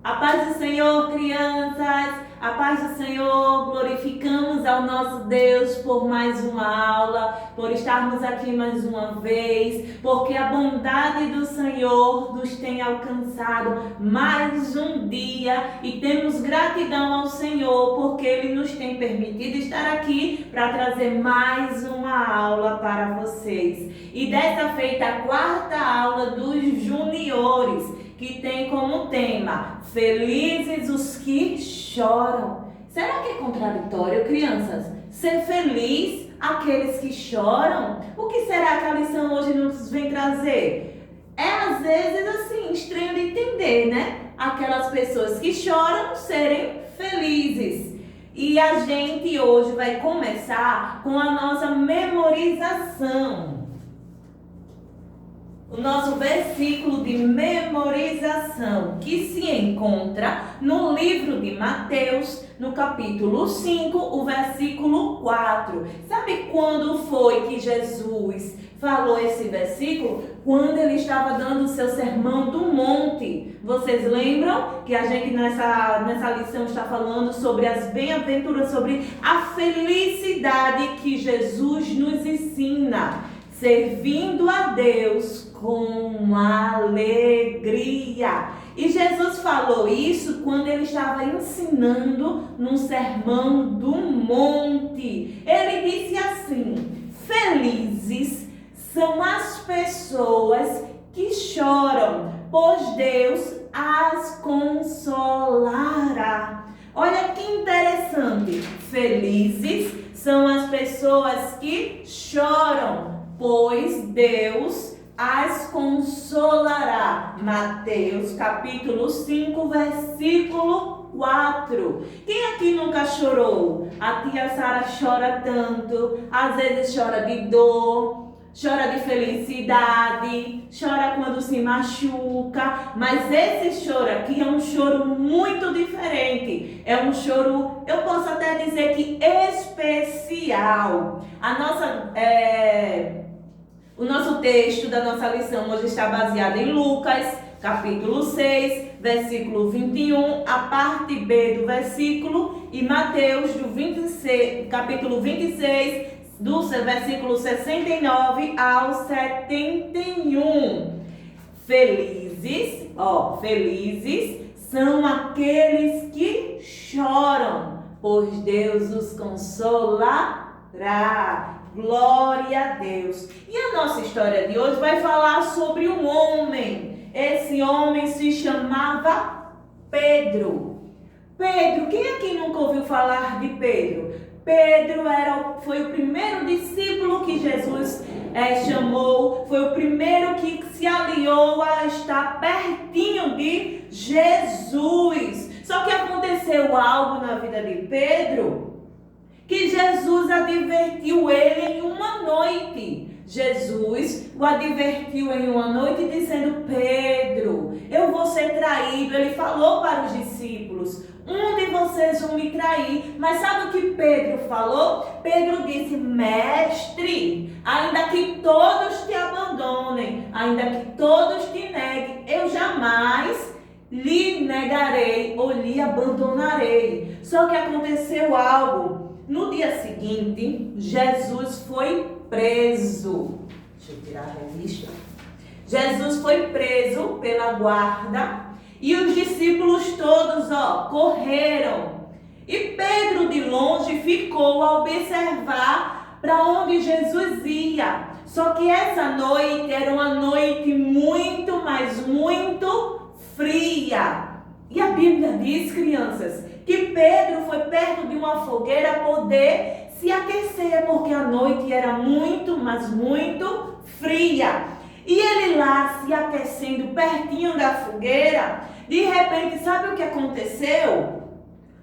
A paz do Senhor, crianças, a paz do Senhor, glorificamos ao nosso Deus por mais uma aula, por estarmos aqui mais uma vez, porque a bondade do Senhor nos tem alcançado mais um dia e temos gratidão ao Senhor, porque Ele nos tem permitido estar aqui para trazer mais uma aula para vocês. E dessa feita, a quarta aula dos juniores, que tem como tema Felizes os que choram. Será que é contraditório, crianças? Ser feliz aqueles que choram? O que será que a lição hoje nos vem trazer? É às vezes assim, estranho de entender, né? Aquelas pessoas que choram serem felizes. E a gente hoje vai começar com a nossa memorização. O nosso versículo de memorização, que se encontra no livro de Mateus, no capítulo 5, o versículo 4. Sabe quando foi que Jesus falou esse versículo? Quando ele estava dando o seu sermão do monte. Vocês lembram que a gente nessa lição está falando sobre as bem-aventuras, sobre a felicidade que Jesus nos ensina, servindo a Deus com alegria. E Jesus falou isso quando ele estava ensinando num sermão do monte. Ele disse assim: felizes são as pessoas que choram, pois Deus as consolará. Olha que interessante. Felizes são as pessoas que choram, pois Deus as consolará. Mateus capítulo 5, versículo 4. Quem aqui nunca chorou? A tia Sara chora tanto, às vezes chora de dor, chora de felicidade, chora quando se machuca, mas esse choro aqui é um choro muito diferente, é um choro, eu posso até dizer que especial. O nosso texto da nossa lição hoje está baseado em Lucas, capítulo 6, versículo 21, a parte B do versículo, e Mateus, capítulo 26, do versículo 69 ao 71. Felizes são aqueles que choram, pois Deus os consolará. Glória a Deus. E a nossa história de hoje vai falar sobre um homem. Esse homem se chamava Pedro. Pedro, quem aqui nunca ouviu falar de Pedro? Pedro foi o primeiro discípulo que Jesus chamou, foi o primeiro que se aliou a estar pertinho de Jesus. Só que aconteceu algo na vida de Pedro, que Jesus advertiu ele em uma noite. Jesus o advertiu em uma noite dizendo: Pedro, eu vou ser traído. Ele falou para os discípulos: um de vocês vão me trair. Mas sabe o que Pedro falou? Pedro disse: mestre, ainda que todos te abandonem, ainda que todos te neguem, eu jamais lhe negarei ou lhe abandonarei. Só que aconteceu algo. No dia seguinte, Jesus foi preso. Deixa eu tirar a revista. Jesus foi preso pela guarda e os discípulos todos, correram. E Pedro de longe ficou a observar para onde Jesus ia. Só que essa noite era uma noite muito, mas muito fria. E a Bíblia diz, crianças, que Pedro foi perto de uma fogueira poder se aquecer, porque a noite era muito, mas muito fria. E ele lá se aquecendo pertinho da fogueira, de repente, sabe o que aconteceu?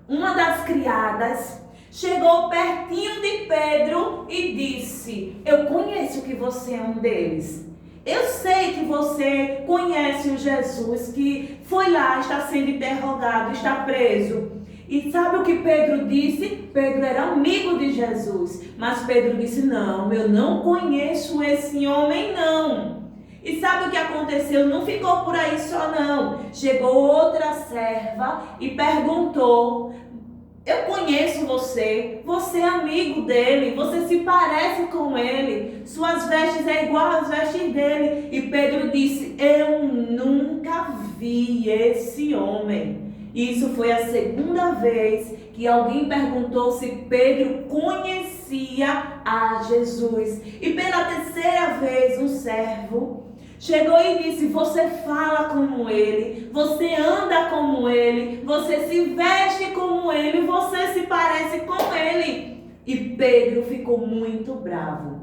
Uma das criadas chegou pertinho de Pedro e disse: eu conheço que você é um deles. Eu sei que você conhece o Jesus que foi lá, está sendo interrogado, está preso. E sabe o que Pedro disse? Pedro era amigo de Jesus. Mas Pedro disse: não, eu não conheço esse homem não. E sabe o que aconteceu? Não ficou por aí só não. Chegou outra serva e perguntou: eu conheço você, você é amigo dele, você se parece com ele, suas vestes é igual às vestes dele. E Pedro disse: eu nunca vi esse homem. Isso foi a segunda vez que alguém perguntou se Pedro conhecia a Jesus. E pela terceira vez um servo chegou e disse: você fala como ele, você anda como ele, você se veste como ele, você se parece com ele. E Pedro ficou muito bravo.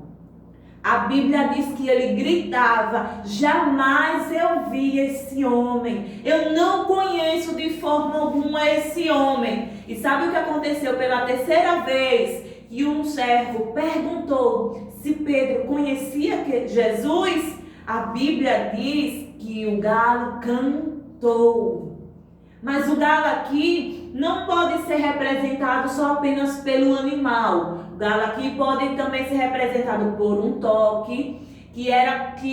A Bíblia diz que ele gritava: jamais eu vi esse homem, eu não conheço de forma alguma esse homem. E sabe o que aconteceu pela terceira vez? Que um servo perguntou se Pedro conhecia Jesus. A Bíblia diz que o galo cantou. Mas o galo aqui não pode ser representado só apenas pelo animal. O galo aqui pode também ser representado por um toque, que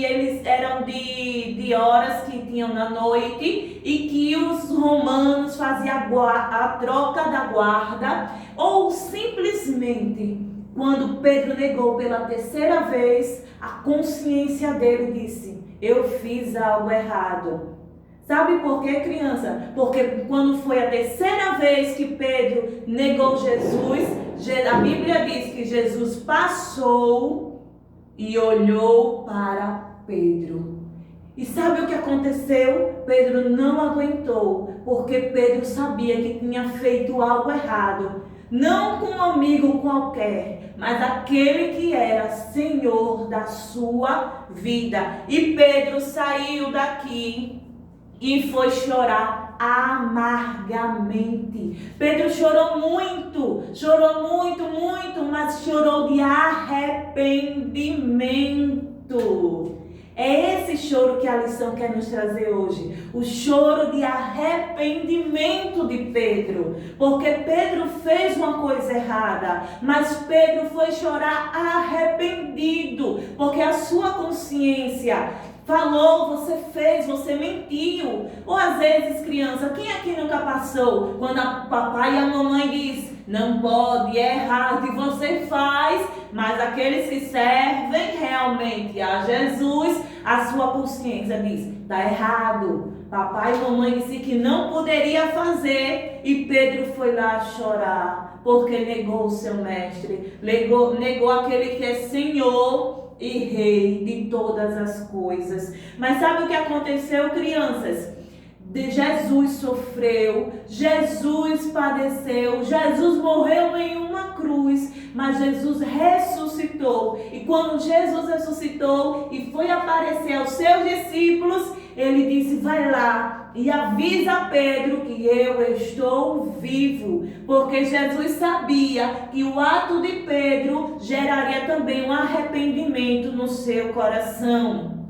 eles eram de horas que tinham na noite e que os romanos faziam a troca da guarda, ou simplesmente quando Pedro negou pela terceira vez, a consciência dele disse: eu fiz algo errado. Sabe por quê, criança? Porque quando foi a terceira vez que Pedro negou Jesus, a Bíblia diz que Jesus passou e olhou para Pedro. E sabe o que aconteceu? Pedro não aguentou, porque Pedro sabia que tinha feito algo errado. Não com um amigo qualquer, mas aquele que era Senhor da sua vida. E Pedro saiu daqui e foi chorar amargamente. Pedro chorou muito, mas chorou de arrependimento. É esse choro que a lição quer nos trazer hoje. O choro de arrependimento de Pedro. Porque Pedro fez uma coisa errada, mas Pedro foi chorar arrependido. Porque a sua consciência falou: você fez, você mentiu. Ou às vezes, criança, quem aqui nunca passou quando a papai e a mamãe diz: não pode, é errado, e você faz, mas aqueles que servem realmente a Jesus, a sua consciência diz: está errado. Papai e mamãe disse que não poderia fazer, e Pedro foi lá chorar, porque negou o seu mestre, negou aquele que é Senhor e Rei de todas as coisas. Mas sabe o que aconteceu, crianças? Jesus sofreu, Jesus padeceu, Jesus morreu em uma cruz, mas Jesus ressuscitou. E quando Jesus ressuscitou e foi aparecer aos seus discípulos, ele disse: vai lá e avisa Pedro que eu estou vivo. Porque Jesus sabia que o ato de Pedro geraria também um arrependimento no seu coração.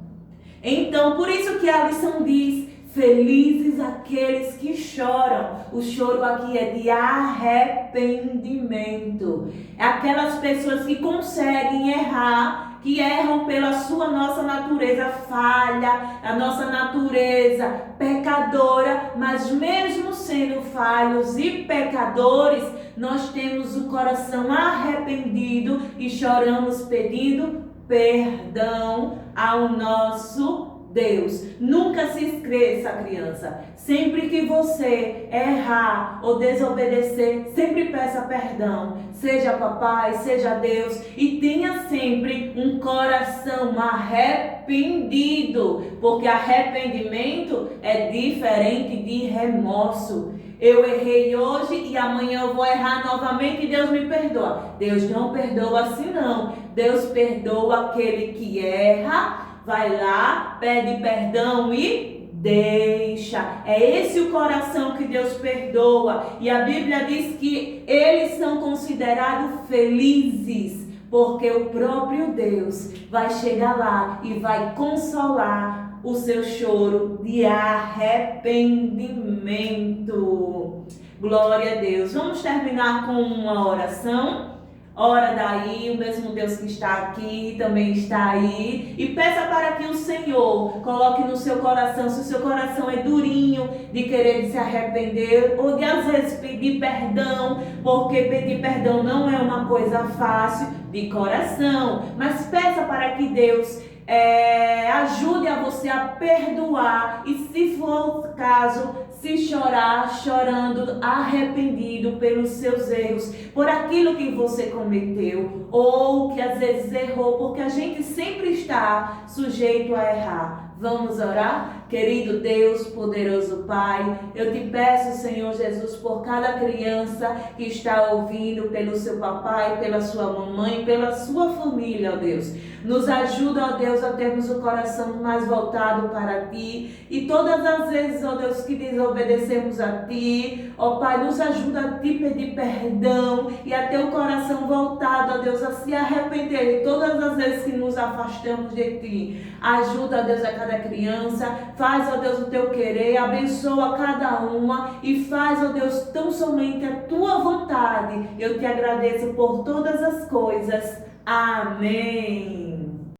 Então, por isso que a lição diz: felizes aqueles que choram. O choro aqui é de arrependimento. É aquelas pessoas que conseguem errar, que erram pela nossa natureza falha, a nossa natureza pecadora, mas mesmo sendo falhos e pecadores, nós temos o coração arrependido e choramos pedindo perdão ao nosso Deus. Nunca se esqueça, criança, sempre que você errar ou desobedecer, sempre peça perdão, seja papai, seja Deus, e tenha sempre um coração arrependido, porque arrependimento é diferente de remorso. Eu errei hoje e amanhã eu vou errar novamente e Deus me perdoa. Deus não perdoa assim não. Deus perdoa aquele que erra, vai lá, pede perdão e deixa. É esse o coração que Deus perdoa. E a Bíblia diz que eles são considerados felizes, porque o próprio Deus vai chegar lá e vai consolar o seu choro de arrependimento. Glória a Deus. Vamos terminar com uma oração. Ora daí, o mesmo Deus que está aqui também está aí. E peça para que o Senhor coloque no seu coração, se o seu coração é durinho de querer se arrepender, ou de às vezes pedir perdão, porque pedir perdão não é uma coisa fácil de coração. Mas peça para que Deus ajude a você a perdoar, e se for o caso, se chorar, chorando, arrependido pelos seus erros, por aquilo que você cometeu, ou que às vezes errou, porque a gente sempre está sujeito a errar. Vamos orar? Querido Deus, poderoso Pai, eu te peço, Senhor Jesus, por cada criança que está ouvindo, pelo seu papai, pela sua mamãe, pela sua família, ó Deus. Nos ajuda, ó Deus, a termos o coração mais voltado para Ti, e todas as vezes, ó Deus, que desobedecemos a Ti, ó Pai, nos ajuda a Te pedir perdão e a ter o coração voltado, ó Deus, a se arrepender de todas as vezes que nos afastamos de Ti. Ajuda, ó Deus, a cada criança, faz, ó Deus, o Teu querer, abençoa cada uma e faz, ó Deus, tão somente a Tua vontade. Eu te agradeço por todas as coisas. Amém.